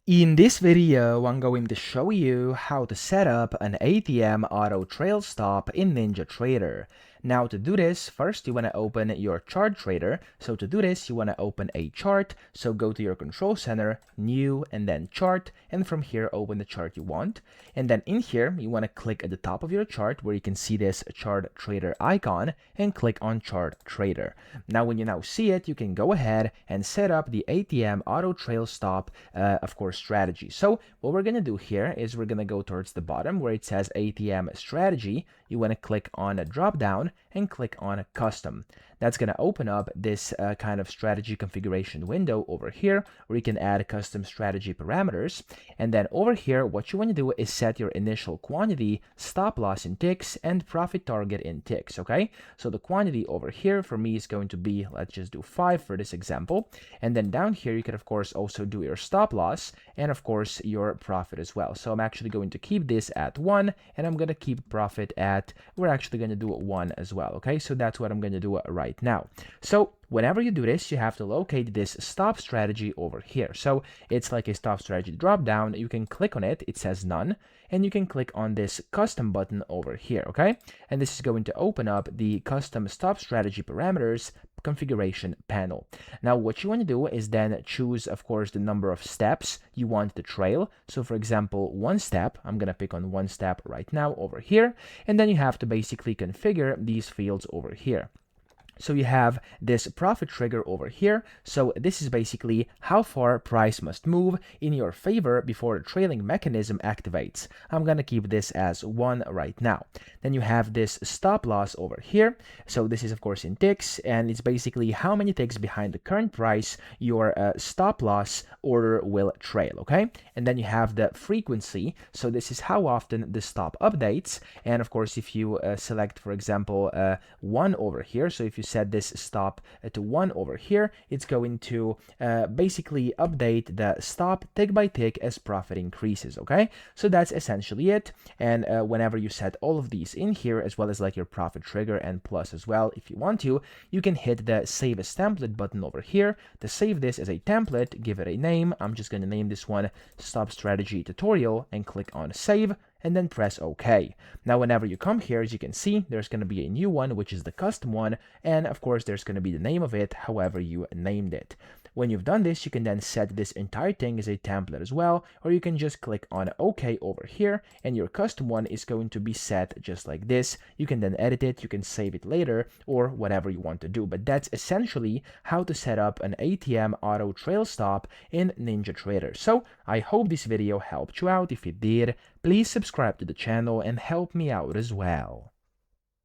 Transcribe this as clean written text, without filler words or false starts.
In this video, I'm going to show you how to set up an ATM auto trail stop in NinjaTrader. Now to do this, first you want to open your chart trader. So to do this, you want to open a chart. So go to your control center, new, and then chart. And from here, open the chart you want. And then in here, you want to click at the top of your chart where you can see this chart trader icon and click on chart trader. Now, when you now see it, you can go ahead and set up the ATM auto trail stop, of course, strategy. So what we're going to do here is we're going to go towards the bottom where it says ATM strategy. You want to click on a drop down and click on custom. That's going to open up this kind of strategy configuration window over here where you can add custom strategy parameters. And then over here, what you want to do is set your initial quantity, stop loss in ticks, and profit target in ticks. Okay, so the quantity over here for me is going to be, let's just do 5 for this example. And then down here, you can of course also do your stop loss and of course your profit as well. So I'm actually going to keep this at 1 and I'm going to keep profit at, we're actually going to do 1 as well. Okay, so that's what I'm going to do right now. So whenever you do this, you have to locate this stop strategy over here. So it's like a stop strategy drop down. You can click on it. It says none. And you can click on this custom button over here. Okay. And this is going to open up the custom stop strategy parameters configuration panel. Now what you want to do is then choose, of course, the number of steps you want to trail. So for example, 1 step, I'm going to pick on 1 step right now over here. And then you have to basically configure these fields over here. So you have this profit trigger over here. So this is basically how far price must move in your favor before the trailing mechanism activates. I'm going to keep this as 1 right now. Then you have this stop loss over here. So this is of course in ticks, and it's basically how many ticks behind the current price your stop loss order will trail. Okay. And then you have the frequency. So this is how often the stop updates. And of course, if you select, for example, 1 over here. So if you set this stop to 1 over here, it's going to basically update the stop tick by tick as profit increases. Okay, so that's essentially it. And whenever you set all of these in here, as well as like your profit trigger and plus as well, if you want to, you can hit the save as template button over here to save this as a template, give it a name. I'm just going to name this one stop strategy tutorial and click on save, and then press OK. Now, whenever you come here, as you can see, there's going to be a new one, which is the custom one. And of course, there's going to be the name of it, however you named it. When you've done this, you can then set this entire thing as a template as well, or you can just click on OK over here, and your custom one is going to be set just like this. You can then edit it, you can save it later, or whatever you want to do. But that's essentially how to set up an ATM auto trail stop in NinjaTrader. So I hope this video helped you out. If it did, please subscribe to the channel and help me out as well.